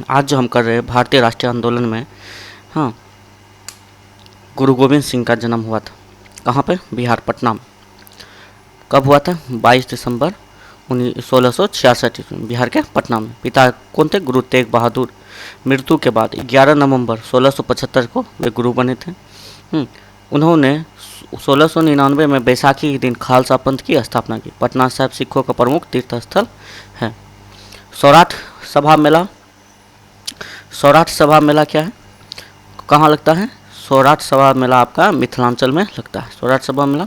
आज जो हम कर रहे हैं भारतीय राष्ट्रीय आंदोलन में, हाँ, गुरु गोविंद सिंह का जन्म हुआ था। कहाँ पे? बिहार, पटना में। कब हुआ था? 22 दिसंबर 1666 ईस्वी, बिहार के पटना में। पिता कौन थे? गुरु तेग बहादुर। मृत्यु के बाद 11 नवंबर 1675 को वे गुरु बने थे। उन्होंने 1699 में बैसाखी के दिन खालसा पंथ की स्थापना की। पटना साहिब सिखों का प्रमुख तीर्थ स्थल है। सौराठ सभा मेला, सौराठ सभा मेला क्या है, कहाँ लगता है? सौराठ सभा मेला आपका मिथिलांचल में लगता है। सौराठ सभा मेला।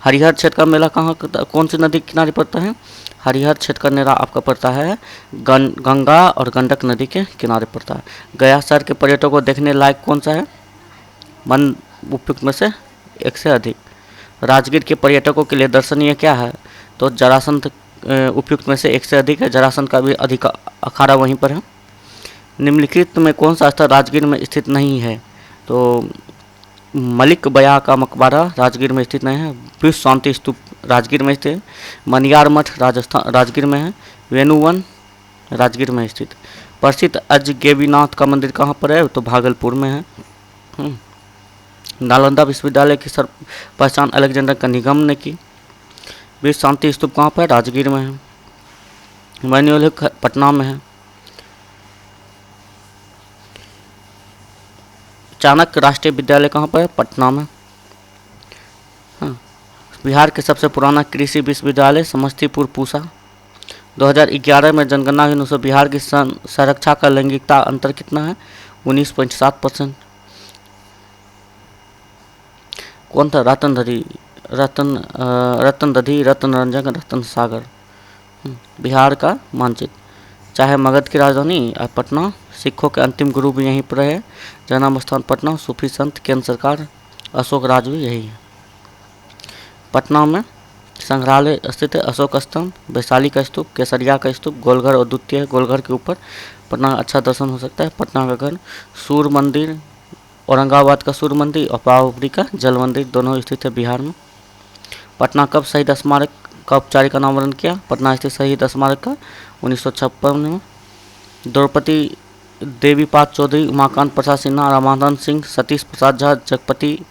हरिहर क्षेत्र का मेला कहाँ, कौन सी नदी के किनारे पड़ता है? हरिहर क्षेत्र का मेला आपका पड़ता है गंगा और गंडक नदी के किनारे पड़ता है। गया शहर के पर्यटकों को देखने लायक कौन सा है? मन उपयुक्त में से एक से अधिक। राजगीर के पर्यटकों के लिए दर्शनीय क्या है? तो जरासंध उपयुक्त में से एक से अधिक है। जरासंध का भी अधिक अखाड़ा वहीं पर है। निम्नलिखित में कौन सा स्थल राजगीर में स्थित नहीं है? तो मलिक बया का मकबरा राजगीर में स्थित नहीं है। विश्व शांति स्तूप राजगीर में स्थित है। मनियार मठ राजस्थान राजगीर में है। वेणुवन राजगीर में स्थित। प्रसिद्ध अजगेबीनाथ का मंदिर कहाँ पर है? तो भागलपुर में है। नालंदा विश्वविद्यालय की पहचान अलेक्जेंडर का निगम ने की। विश्व शांति स्तूप कहाँ पर? राजगीर में है। मैन्युअल पटना में है। चाणक्य राष्ट्रीय विद्यालय कहाँ पर है? पटना में। हाँ। बिहार के सबसे पुराना कृषि विश्वविद्यालय समस्तीपुर पूसा। 2011 में जनगणना के अनुसार बिहार की संरक्षा का लैंगिकता अंतर कितना है? 19.7%। कौन था? रतन दधी, रतन रंजन, रतन सागर। बिहार का मानचित्र। चाहे मगध की राजधानी पटना, सिखों के अंतिम गुरु भी यहीं पर है। जन्म स्थान पटना, सूफी संत, केंद्र सरकार, अशोक राज भी यही है। पटना में संग्रहालय स्थित है। अशोक स्तंभ, वैशाली का स्तूप, केसरिया का स्तूप, गोलघर और द्वितीय गोलघर के ऊपर पटना अच्छा दर्शन हो सकता है। पटना का घर, सूर्य मंदिर, औरंगाबाद का सूर्य मंदिर और पावापुरी का जल मंदिर दोनों स्थित है बिहार में। पटना कब शहीद स्मारक का औपचारिक अनावरण किया? पटना स्थित शहीद स्मारक का 1956 में। द्रौपदी देवीपाद चौधरी, उमाकांत प्रसाद सिन्हा, रामानंद सिंह, सतीश प्रसाद झा, जगपति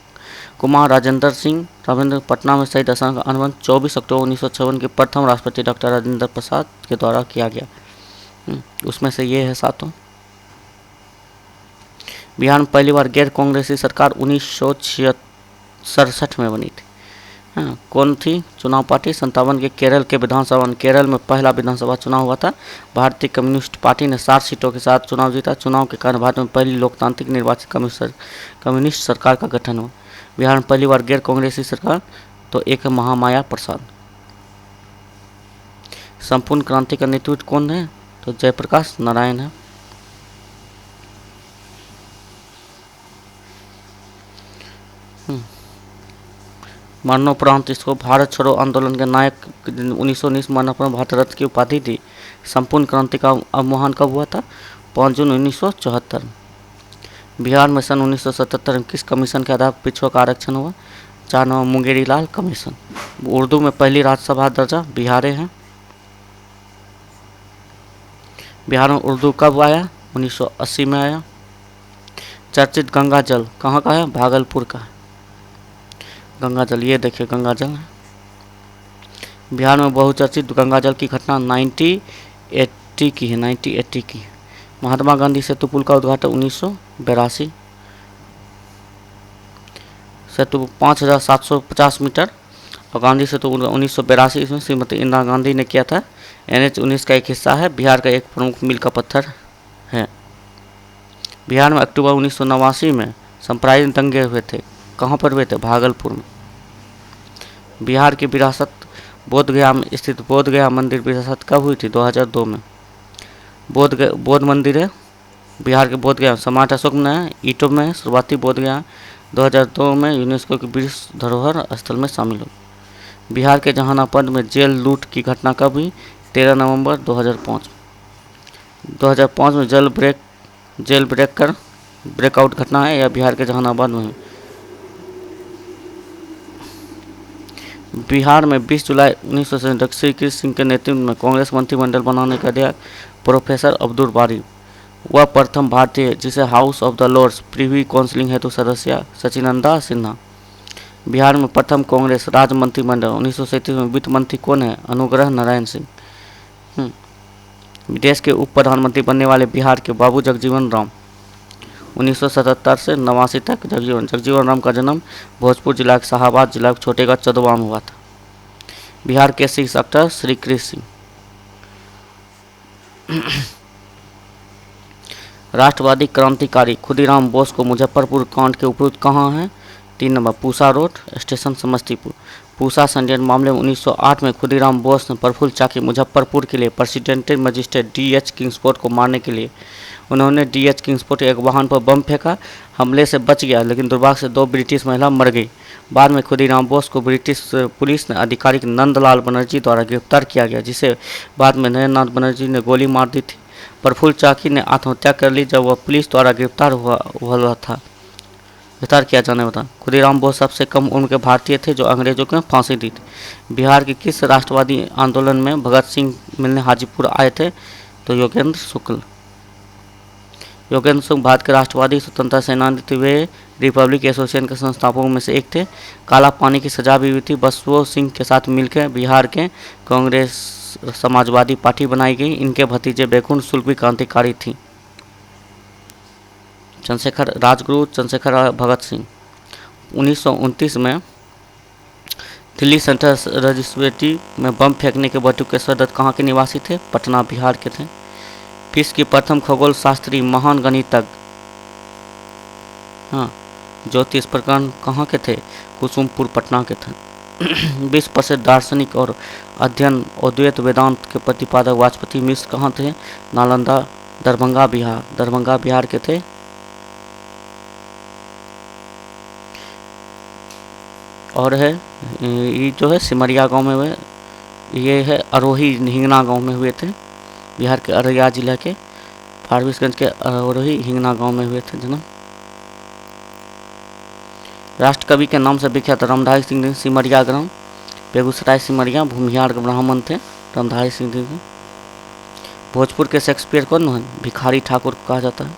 कुमार, राजेंद्र सिंह रविंद्र पटना में शहीद स्मारक का अनावरण 24 अक्टूबर 1956 के प्रथम राष्ट्रपति डॉक्टर राजेंद्र प्रसाद के द्वारा किया गया। उसमें से ये है सातों। बिहार में पहली बार गैर कांग्रेसी सरकार 1967 में बनी थी। हाँ, कौन थी चुनाव पार्टी? 57 के केरल के विधानसभा, केरल में पहला विधानसभा चुनाव हुआ था। भारतीय कम्युनिस्ट पार्टी ने 60 सीटों के साथ चुनाव जीता। चुनाव के कारण भारत में पहली लोकतांत्रिक निर्वाचित कम्युनिस्ट सरकार का गठन हुआ। बिहार में पहली बार गैर कांग्रेसी सरकार, तो एक है महामाया प्रसाद। संपूर्ण क्रांति का नेतृत्व कौन है? तो जयप्रकाश नारायण है। मरणोपरांत इसको भारत छोड़ो आंदोलन के नायक 1919 मरणोपरांत भारत रत्न की उपाधि दी। संपूर्ण क्रांति का आह्वान कब हुआ था? 5 जून 1974। बिहार में सन 1977 में किस कमीशन के आधार पर पिछड़ों का आरक्षण हुआ? 4 नवंबर मुंगेरी लाल कमीशन। उर्दू में पहली राज्यसभा दर्जा बिहारे हैं। बिहार में उर्दू कब आया? 1980 में आया। चर्चित गंगा जल कहाँ का है? भागलपुर का है गंगा जल। ये देखिए गंगा जल है। बिहार में बहुचर्चित गंगा जल की घटना 1980 की है। 1980 की। महात्मा गांधी सेतु पुल का उद्घाटन 1982। सेतु 5750 मीटर और गांधी सेतु 1982 इसमें श्रीमती इंदिरा गांधी ने किया था। NH-19 का एक हिस्सा है। बिहार का एक प्रमुख मील का पत्थर है। बिहार में अक्टूबर 1989 में सांप्रदायिक दंगे हुए थे। कहाँ पर हुए थे? भागलपुर में। बिहार की विरासत बोधगया में स्थित बोधगया मंदिर विरासत कब हुई थी? 2002 में। बोध मंदिर है बिहार के बोधगया, सम्राट अशोक ने ईंटों में शुरुआती बोधगया 2002 में यूनेस्को की विश्व धरोहर स्थल में शामिल हो। बिहार के जहानाबाद में जेल लूट की घटना कब हुई? 13 नवंबर 2005। 2005 में जेल ब्रेकआउट घटना है या बिहार के जहानाबाद में है। बिहार में 20 जुलाई 1900 श्री कृष्ण सिंह के नेतृत्व में कांग्रेस मंत्रिमंडल बनाने का दिया प्रोफेसर अब्दुल बारी। वह प्रथम भारतीय जिसे House of the Lords Privy counselling हेतु सदस्य सचिनंदा सिन्हा। बिहार में प्रथम कांग्रेस राज्य मंत्रिमंडल 1937 में वित्त मंत्री कौन है? अनुग्रह नारायण सिंह। देश के उप प्रधानमंत्री बनने वाले बिहार के बाबू जगजीवन राम 1977 से 89 तक। जगजीवन राम का जन्म भोजपुर जिला के शाहाबाद जिला के छोटेगढ़ चंदवा में हुआ था। बिहार के शीर्ष एक्टर श्री कृष्ण सिंह। राष्ट्रवादी क्रांतिकारी खुदीराम बोस को मुजफ्फरपुर कांड के उपयुक्त कहाँ है? 3 number Pusa road station Samastipur. Pusa संडेन मामले में 1908 में खुदीराम बोस ने प्रफुल्ल चाकी मुजफ्फरपुर के लिए प्रेसिडेंटल मजिस्ट्रेट D.H. किंग्सफोर्ड को मारने के लिए उन्होंने D.H. किंग्सफोर्ड एक वाहन पर बम फेंका। हमले से बच गया, लेकिन दुर्भाग्य से 2 ब्रिटिश महिला मर गई। बाद में खुदीराम बोस को ब्रिटिश पुलिस ने आधिकारिक नंदलाल बनर्जी द्वारा गिरफ्तार किया गया, जिसे बाद में नरेंद्र नाथ बनर्जी ने गोली मार दी थी। प्रफुल्ल चाकी ने आत्महत्या कर ली जब वह पुलिस द्वारा गिरफ्तार किया जाने वाला। खुदीराम बोस सबसे कम उम्र के भारतीय थे जो अंग्रेजों को फांसी दी थी। बिहार के किस राष्ट्रवादी आंदोलन में भगत सिंह मिलने हाजीपुर आए थे? तो योगेंद्र शुक्ल। योगेंद्र शुक्ल भारत के राष्ट्रवादी स्वतंत्रता सेनानी थे। वे रिपब्लिक एसोसिएशन के संस्थापकों में से एक थे। काला पानी की सजा भी हुई थी। बसवो सिंह के साथ मिलकर बिहार के कांग्रेस समाजवादी पार्टी बनाई गई। इनके भतीजे बैकुंठ शुक्ल भी क्रांतिकारी थी। चंद्रशेखर राजगुरु चंद्रशेखर भगत सिंह 1929 में दिल्ली सेंट्रल रजिस्ट्रेटी में बम फेंकने के बटुकेश्वर दत्त कहाँ के निवासी थे? पटना बिहार के थे। विश्व के प्रथम खगोल शास्त्री महान गणितज्ञ ज्योतिष प्रकरण कहाँ के थे? कुसुमपुर पटना के थे। विश्व प्रसिद्ध दार्शनिक और अध्ययन अद्वैत वेदांत के प्रतिपादक वाजपेयी मिश्र कहाँ थे? नालंदा दरभंगा बिहार के थे। और है ये जो है सिमरिया गांव में हुए, ये है अरोही हिंगना गांव में हुए थे। बिहार के अररिया जिला के फारबिसगंज के अरोही हिंगना गांव में हुए थे जन्म। राष्ट्र कवि के नाम से विख्यात रामधारी सिंह सिमरिया ग्राम बेगूसराय सिमरिया भूमिहार ब्राह्मण थे रामधारी सिंह जी। भोजपुर के शेक्सपियर कौन है? भिखारी ठाकुर को कहा जाता है।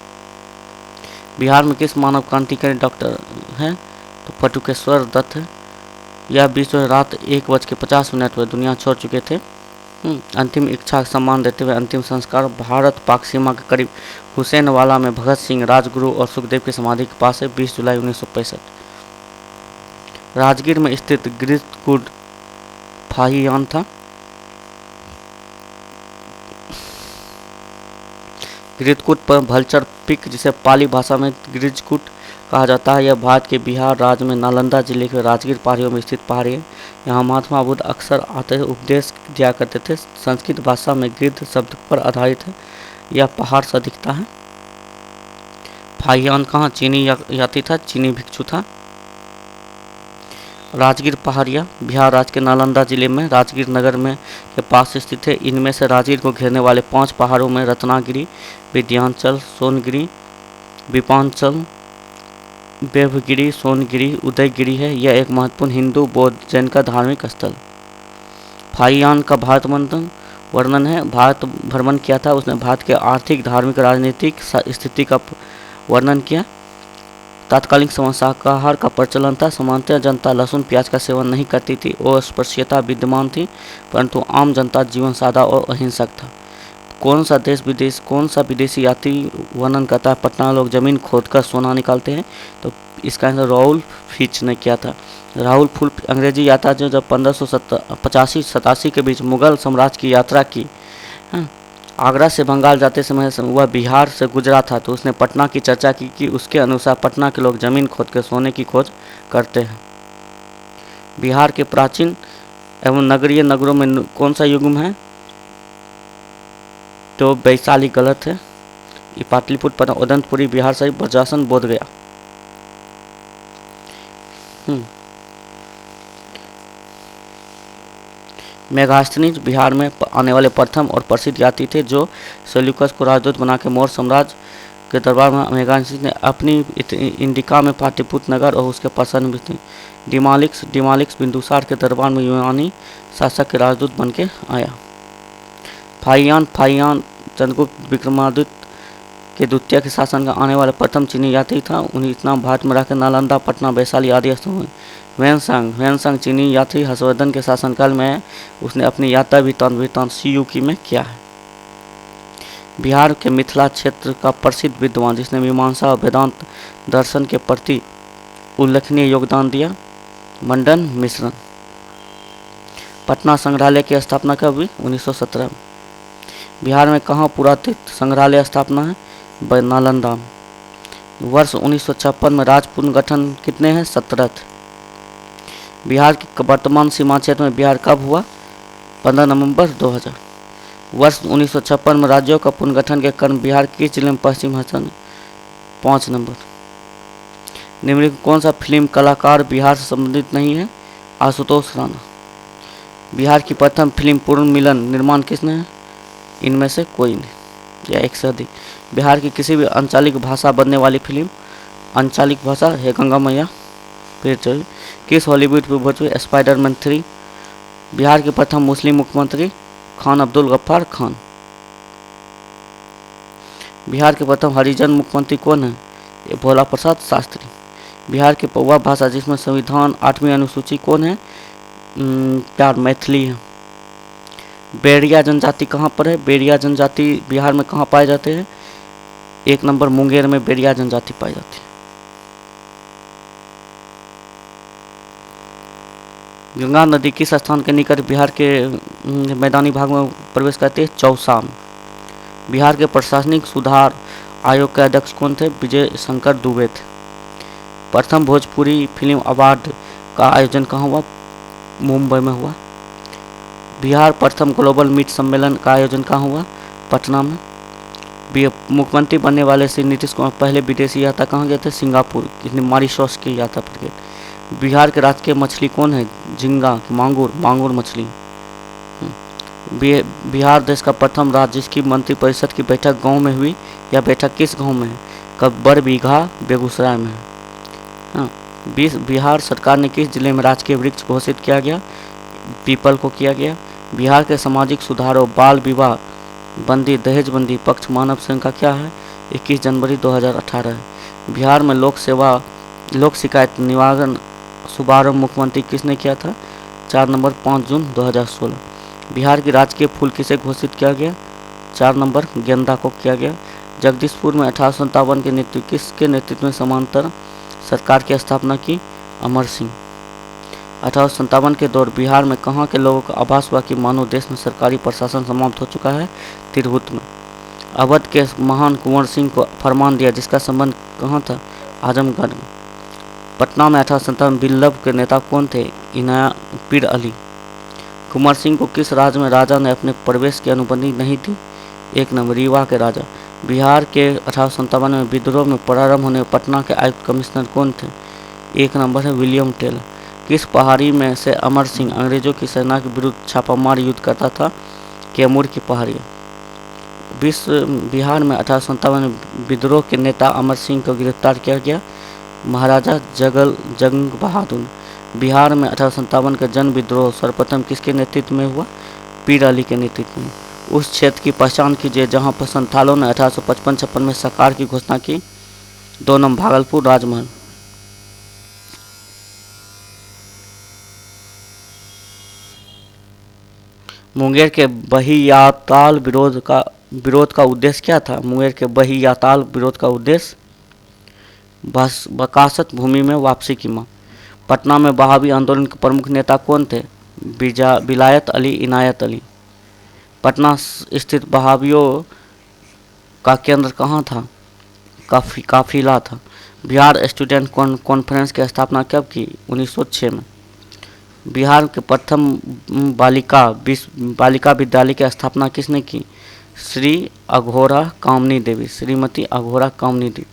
बिहार में किस मानव क्रांतिकारी डॉक्टर हैं? तो बटुकेश्वर दत्त है। यह बीच रात 1:50 पर दुनिया छोड़ चुके थे। अंतिम इच्छा का सम्मान देते हुए अंतिम संस्कार भारत पाक सीमा के करीब हुसैनवाला में भगत सिंह राजगुरु और सुखदेव की समाधि के पास है 20 जुलाई 1965। राजगीर में स्थित गिरिजकूट फाहियान था। गिरिजकूट पर भलचर पिक जिसे पाली भाषा में गिरिजकूट कहा जाता है। यह भारत के बिहार राज्य में नालंदा जिले के राजगीर पहाड़ियों में स्थित पहाड़ी है। यहाँ महात्मा बुद्ध अक्सर आते उपदेश दिया करते थे। संस्कृत भाषा में गिद्ध शब्द पर आधारित है। यह पहाड़ सा दिखता है। फाहियान कहाँ? चीनी यात्री था, चीनी भिक्षु था। राजगीर पहाड़ियाँ बिहार राज्य के नालंदा जिले में राजगीर नगर में के पास स्थित है। इनमें से राजगीर को घेरने वाले 5 पहाड़ों में रत्नागिरी, विंध्याचल, सोनगिरी, विपांचल, देवगिरी, सोनगिरी, उदयगिरी है। यह एक महत्वपूर्ण हिंदू बौद्ध जैन का धार्मिक स्थल। फाहियान का भारत वर्णन है। भारत भ्रमण किया था। उसने भारत के आर्थिक, धार्मिक, राजनीतिक स्थिति का वर्णन किया। तात्कालिक समय शाकाहार का प्रचलन था। सामान्यतः जनता लहसुन प्याज का सेवन नहीं करती थी। अस्पृश्यता विद्यमान थी, परंतु आम जनता जीवन सादा और अहिंसक था। कौन सा विदेशी यात्री वर्णन करता है? पटना लोग जमीन खोदकर सोना निकालते हैं। तो इसका आंसर राहुल फिच ने किया था। राहुल फुल अंग्रेजी यात्रा जो जब 1585-87 के बीच मुगल साम्राज्य की यात्रा की, आगरा से बंगाल जाते समय वह बिहार से गुजरा था, तो उसने पटना की चर्चा की कि उसके अनुसार पटना के लोग जमीन खोद कर सोने की खोज करते हैं। बिहार के प्राचीन एवं नगरीय नगरों में कौन सा युग्म है? तो वैशाली गलत है। ये पाटलिपुत्र, उदंतपुरी, बिहार शरीफ, बज्रासन, बोध गया। मेगास्थनीज बिहार में आने वाले प्रथम और प्रसिद्ध यात्री थे जो सेल्यूकस को राजदूत बना के मौर्य साम्राज्य के दरबार में मेगास्थनीज ने अपनी इंडिका में पाटलिपुत्र नगर और उसके प्रसन्न भी थे। डिमालिक्स बिंदुसार के दरबार में यूनानी शासक के राजदूत बन के आया। फाहियान चंद्रगुप्त विक्रमादित्य के द्वितीय के शासन का आने वाला प्रथम चीनी यात्री था। उन्हें इतना भारत में रहकर नालंदा, पटना, वैशाली आदि स्थल हुए। वैनसांग चीनी यात्री हर्षवर्धन के शासनकाल में उसने अपनी यात्रा वृत्तांत सीयूकी में किया है। बिहार के मिथिला क्षेत्र का प्रसिद्ध विद्वान जिसने मीमांसा और वेदांत दर्शन के प्रति उल्लेखनीय योगदान दिया, मंडन मिश्रण। पटना संग्रहालय की स्थापना कब हुई? 1917। बिहार में कहाँ पुरातत्व संग्रहालय स्थापना है? नालंदा में। वर्ष 1956 में राज्य पुनर्गठन कितने हैं? 17। बिहार की वर्तमान सीमा क्षेत्र में बिहार कब हुआ? 15 नवंबर 2000। वर्ष 1956 में राज्यों का पुनर्गठन के कारण बिहार किस जिले में पश्चिम हसन? 5 नंबर। निम्नलिखित कौन सा फिल्म कलाकार बिहार से संबंधित नहीं है? आशुतोष राणा। बिहार की प्रथम फिल्म पूर्ण मिलन निर्माण किसने है? इनमें से कोई नहीं या एक से अधिक। बिहार की किसी भी आंचलिक भाषा बनने वाली फिल्म, आंचलिक भाषा है गंगा मैया फिर चलिए। किस हॉलीवुड फिल्म हुई? स्पाइडरमैन 3। बिहार के प्रथम मुस्लिम मुख्यमंत्री खान अब्दुल गफ्फार खान। बिहार के प्रथम हरिजन मुख्यमंत्री कौन है? ये भोला प्रसाद शास्त्री। बिहार की पौवा भाषा जिसमें संविधान 8वीं अनुसूची कौन है? प्यार मैथिली है। बेड़िया जनजाति कहाँ पर है? बेड़िया जनजाति बिहार में कहाँ पाए जाते हैं? 1 नंबर मुंगेर में बेड़िया जनजाति पाई जाती है। गंगा नदी किस स्थान के निकट बिहार के मैदानी भाग में प्रवेश करती है? चौसा में। बिहार के प्रशासनिक सुधार आयोग के अध्यक्ष कौन थे? विजय शंकर दुबे थे। प्रथम भोजपुरी फिल्म अवार्ड का आयोजन कहाँ हुआ? मुंबई में हुआ। बिहार प्रथम ग्लोबल मीट सम्मेलन का आयोजन कहाँ हुआ? पटना में। मुख्यमंत्री बनने वाले श्री नीतीश कुमार पहले विदेशी यात्रा कहाँ गए थे? सिंगापुर, मॉरिशस की यात्रा पर गए। बिहार के राजकीय मछली कौन है? झींगा, मांगुर मछली। बिहार देश का प्रथम राज्य जिसकी मंत्रिपरिषद की बैठक गांव में हुई, या बैठक किस गांव में है? कब्बर बीघा बेगूसराय में है। बिहार सरकार ने किस जिले में राजकीय वृक्ष घोषित किया गया? पीपल को किया गया। बिहार के सामाजिक सुधारों, बाल विवाह बंदी, दहेज बंदी, पक्ष मानव संख्या क्या है? 21 जनवरी 2018 है। बिहार में लोक शिकायत निवारण शुभारंभ मुख्यमंत्री किसने किया था? 4 नंबर 5 जून 2016। बिहार की राजकीय फूल किसे घोषित किया गया? 4 नंबर गेंदा को किया गया। जगदीशपुर में 1857 किसके नेतृत्व में समांतर सरकार की स्थापना की? अमर सिंह। 1857 के दौर बिहार में कहाँ के लोगों का आभास हुआ कि मानो देश में सरकारी प्रशासन समाप्त हो चुका है? तिरहुत में। अवध के महान कुंवर सिंह को फरमान दिया जिसका संबंध कहाँ था? आजमगढ़ में। पटना में 1857 विल्लभ के नेता कौन थे? इनाया पीर अली। कुंवर सिंह को किस राज्य में राजा ने अपने प्रवेश की अनुमति नहीं दी? 1 नंबर रीवा के राजा। बिहार के 1857 में विद्रोह में प्रारंभ होने पटना के आयुक्त कमिश्नर कौन थे? 1 नंबर है विलियम टेलर। किस पहाड़ी में से अमर सिंह अंग्रेजों की सेना के विरुद्ध छापामार युद्ध करता था? कैमूर की पहाड़ियाँ। बिहार में 1857 में विद्रोह के नेता अमर सिंह को गिरफ्तार किया गया। महाराजा जंग बहादुर। बिहार में 1857 का जन विद्रोह सर्वप्रथम किसके नेतृत्व में हुआ? पीर अली के नेतृत्व में। उस क्षेत्र की पहचान कीजिए जहां पर संथालों ने 1855-56 में सरकार की घोषणा की। 2 नंबर भागलपुर राजमहल। मुंगेर के बहियाताल विरोध का उद्देश्य क्या था? मुंगेर के बहियाताल विरोध का उद्देश्य बकासत भूमि में वापसी की मांग। पटना में बहावी आंदोलन के प्रमुख नेता कौन थे? विलायत अली, इनायत अली। पटना स्थित बहावियों का केंद्र कहाँ था? काफिला था। बिहार स्टूडेंट कॉन्फ्रेंस की स्थापना कब की? 1906 में। बिहार के प्रथम बालिका विद्यालय की स्थापना किसने की? श्रीमती अघोरा कामनी देवी।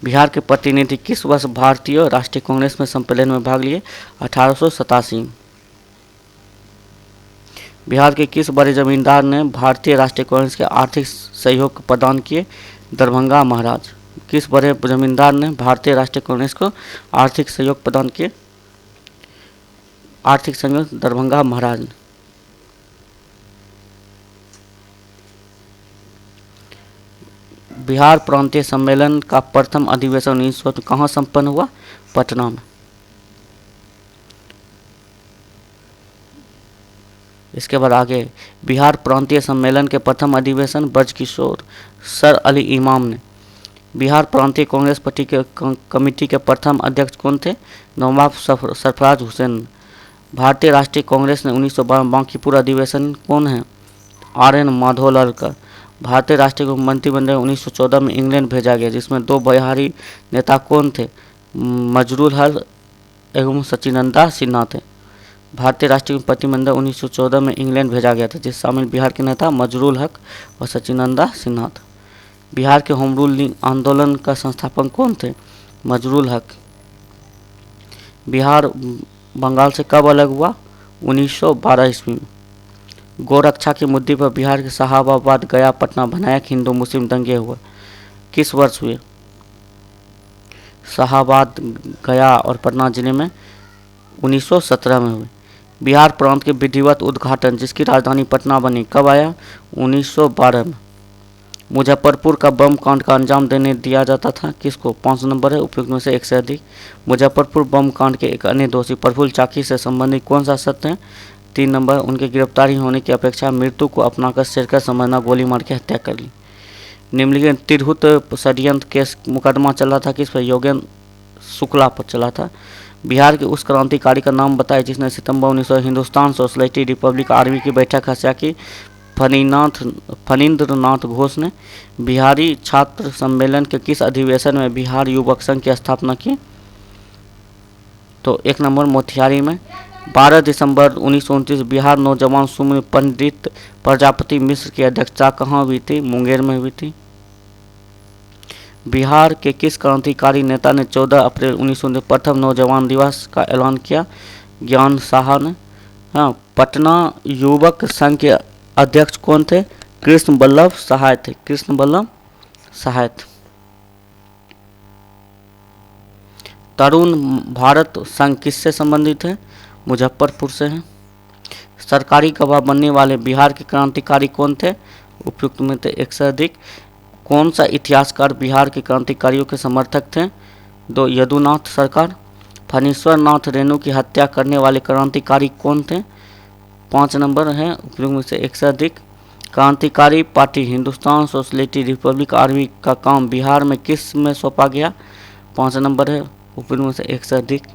बिहार के प्रतिनिधि किस वर्ष भारतीय राष्ट्रीय कांग्रेस में सम्मेलन में भाग लिए? 1887। बिहार के किस बड़े जमींदार ने भारतीय राष्ट्रीय कांग्रेस के आर्थिक सहयोग प्रदान किए? दरभंगा महाराज। किस बड़े जमींदार ने भारतीय राष्ट्रीय कांग्रेस को आर्थिक सहयोग प्रदान किए? आर्थिक सहयोग दरभंगा महाराज ने। बिहार प्रांतीय सम्मेलन का प्रथम अधिवेशन 1900 कहाँ संपन्न हुआ? पटना में। इसके बाद आगे, बिहार प्रांतीय सम्मेलन के प्रथम अधिवेशन ब्रजकिशोर सर अली इमाम ने। बिहार प्रांतीय कांग्रेस पार्टी के कमेटी के प्रथम अध्यक्ष कौन थे? नवाब सरफराज हुसैन। भारतीय राष्ट्रीय कांग्रेस ने 1912 बांकीपुर अधिवेशन कौन है? RN माधवलाल। भारतीय राष्ट्रीय मंत्रिमंडल 1914 में इंग्लैंड भेजा गया, जिसमें 2 बिहारी नेता कौन थे? मजरूल हक एवं सचिनंदा सिन्हा थे। भारतीय राष्ट्रीय मंत्रिमंडल 1914 में इंग्लैंड भेजा गया था, जिस शामिल बिहार के नेता मजरूल हक और सचिनंदा सिन्हा थे। बिहार के होम रूल आंदोलन का संस्थापक कौन थे? मजरूल हक। बिहार बंगाल से कब अलग हुआ? 1912 ईस्वी में। गोरक्षा के मुद्दे पर बिहार के शाहाबाद, गया, पटना भयानक हिंदू मुस्लिम दंगे हुए, किस वर्ष हुए? शाहाबाद, गया और पटना जिले में 1917 में हुए। बिहार प्रांत के विधिवत उद्घाटन, जिसकी राजधानी पटना बनी, कब आया? 1912 में। मुजफ्फरपुर का बम कांड का अंजाम देने दिया जाता था किसको? 5 नंबर है, उपयुक्त में से एक से अधिक। मुजफ्फरपुर बम कांड के एक अन्य दोषी प्रफुल्ल चाकी से संबंधित कौन सा सत्य है? 3 नंबर, उनके गिरफ्तारी होने की अपेक्षा मृत्यु को अपनाकर सिरकर समझना, गोली मार के हत्या कर ली। निम्नलिखित तिरहुत षड्यंत्र केस मुकदमा चला था किस पर? योगेंद्र शुक्ला पर चला था। बिहार के उस क्रांतिकारी का नाम बताए जिसने सितंबर 1900 हिंदुस्तान सोशलिस्टिक रिपब्लिक आर्मी की बैठक हत्या की? फणींद्रनाथ घोष ने। बिहारी छात्र सम्मेलन के किस अधिवेशन में बिहार युवक संघ की स्थापना की? तो 1 नंबर, मोतिहारी में। 12 दिसंबर 1929 बिहार नौजवान सूम्य पंडित प्रजापति मिश्र की अध्यक्षता कहाँ हुई थी? मुंगेर में हुई थी। बिहार के किस क्रांतिकारी नेता ने 14 अप्रैल 1919 प्रथम नौजवान दिवस का ऐलान किया? ज्ञान साहा ने। हाँ, पटना युवक संघ के अध्यक्ष कौन थे? कृष्ण बल्लभ सहाय थे। कृष्ण बल्लभ सहाय थे। तरुण भारत संघ किससे संबंधित है? मुजफ्फरपुर से है। सरकारी गवाह बनने वाले बिहार के क्रांतिकारी कौन थे? उपयुक्त में थे एक से अधिक। कौन सा इतिहासकार बिहार के क्रांतिकारियों के समर्थक थे? 2 यदुनाथ सरकार। फणीश्वर नाथ रेणु की हत्या करने वाले क्रांतिकारी कौन थे? 5 नंबर है, उपयुक्त में से एक से अधिक। क्रांतिकारी party Hindustan socialistic Republic army का काम बिहार में किस में सौंपा गया? 5 नंबर है, उपयुक्त में से एक से अधिक।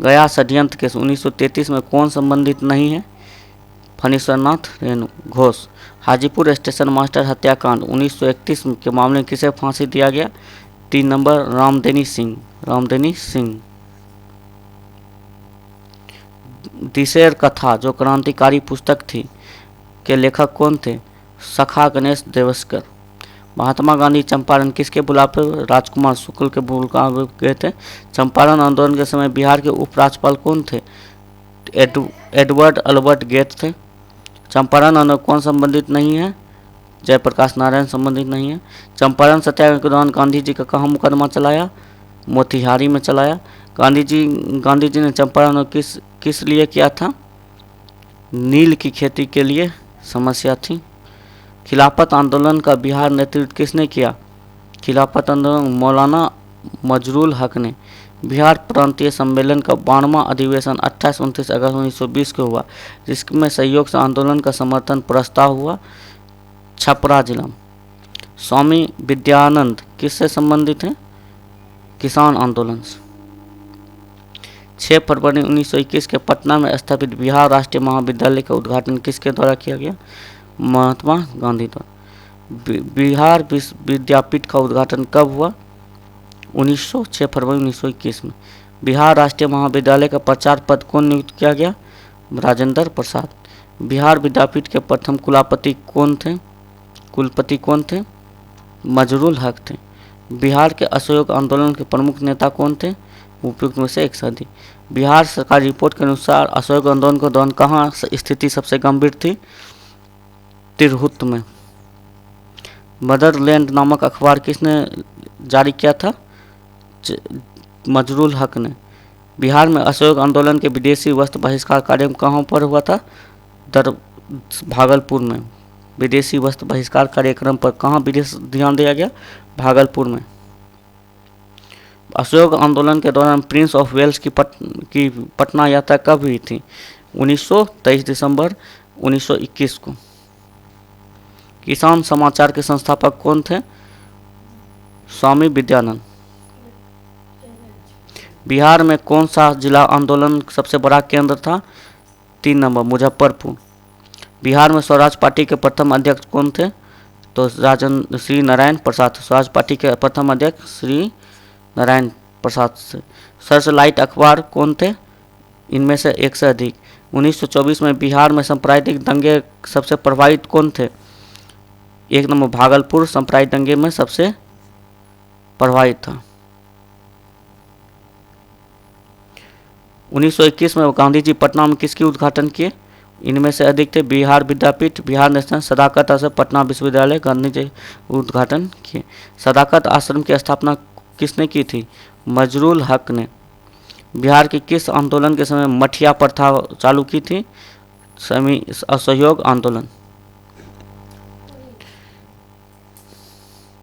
गया षड्यंत्र केस 1933 में कौन संबंधित नहीं है? फणीश्वर नाथ रेणु घोष। हाजीपुर स्टेशन मास्टर हत्याकांड 1931 के मामले में किसे फांसी दिया गया? 3 नंबर, रामदेनी सिंह। रामदेनी सिंह। दिशेर कथा जो क्रांतिकारी पुस्तक थी के लेखक कौन थे? सखा गणेश देवस्कर। महात्मा गांधी चंपारण किसके बुलावे पर? राजकुमार शुक्ल के बुलावे गए थे। चंपारण आंदोलन के समय बिहार के उपराज्यपाल कौन थे? एडवर्ड अल्बर्ट गेट थे। चंपारण आंदोलन कौन संबंधित नहीं है? जयप्रकाश नारायण संबंधित नहीं है। चंपारण सत्याग्रह के दौरान गांधी जी का कहाँ मुकदमा चलाया? मोतिहारी में चलाया। गांधी जी ने चंपारण किस लिए किया था? नील की खेती के लिए समस्या थी। खिलाफत आंदोलन का बिहार नेतृत्व किसने किया? खिलाफत आंदोलन मौलाना मजरूल हक ने। बिहार प्रांतीय सम्मेलन का 12वां अधिवेशन 28-29 अगस्त 1920 को हुआ, जिसमें सहयोग से आंदोलन का समर्थन प्रस्ताव हुआ? छपरा जिला। स्वामी विद्यानंद किससे संबंधित हैं? किसान आंदोलन से। 6 फरवरी 1921 के पटना में स्थापित बिहार राष्ट्रीय महाविद्यालय का उद्घाटन किसके द्वारा किया गया? महात्मा गांधी द्वारा। बिहार विद्यापीठ का उद्घाटन कब हुआ? 6 फरवरी 1921 में। बिहार राष्ट्रीय महाविद्यालय का प्रचार पद कौन नियुक्त किया गया? राजेंद्र प्रसाद। बिहार विद्यापीठ के प्रथम कुलपति कौन थे? मजरूल हक थे। बिहार के असहयोग आंदोलन के प्रमुख नेता कौन थे? उपयुक्त में से एक से अधिक। बिहार सरकार रिपोर्ट के अनुसार असहयोग आंदोलन के दौरान कहाँ स्थिति सबसे गंभीर थी? तिरहुत में। मदरलैंड नामक अखबार किसने जारी किया था? मजरूल हक ने। बिहार में असहयोग आंदोलन के विदेशी वस्त्र बहिष्कार कार्यक्रम कहाँ पर हुआ था? भागलपुर में। विदेशी वस्त्र बहिष्कार कार्यक्रम पर कहाँ विदेश ध्यान दिया गया? भागलपुर में। असहयोग आंदोलन के दौरान प्रिंस ऑफ वेल्स की पटना यात्रा कब हुई थी? 23 दिसंबर 1921 को। किसान समाचार के संस्थापक कौन थे? स्वामी विद्यानंद। बिहार में कौन सा जिला आंदोलन सबसे बड़ा केंद्र था? 3 नंबर मुजफ्फरपुर। बिहार में स्वराज पार्टी के प्रथम अध्यक्ष कौन थे? तो श्री नारायण प्रसाद। स्वराज पार्टी के प्रथम अध्यक्ष श्री नारायण प्रसाद से। सर्चलाइट अखबार कौन थे? इनमें से एक से अधिक। 1924 में बिहार में सांप्रदायिक दंगे सबसे प्रभावित कौन थे? 1 नंबर भागलपुर सांप्रदायिक दंगे में सबसे प्रभावित था। 1921 में गांधी जी पटना में किसकी उद्घाटन किए? इनमें से अधिक थे बिहार विद्यापीठ, बिहार नेशनल, सदाकत आश्रम, पटना विश्वविद्यालय। गांधी जी उद्घाटन किए। सदाकत आश्रम की स्थापना किसने की थी? मजरूल हक ने। बिहार के किस आंदोलन के समय मठिया प्रथा चालू की थी? असहयोग आंदोलन।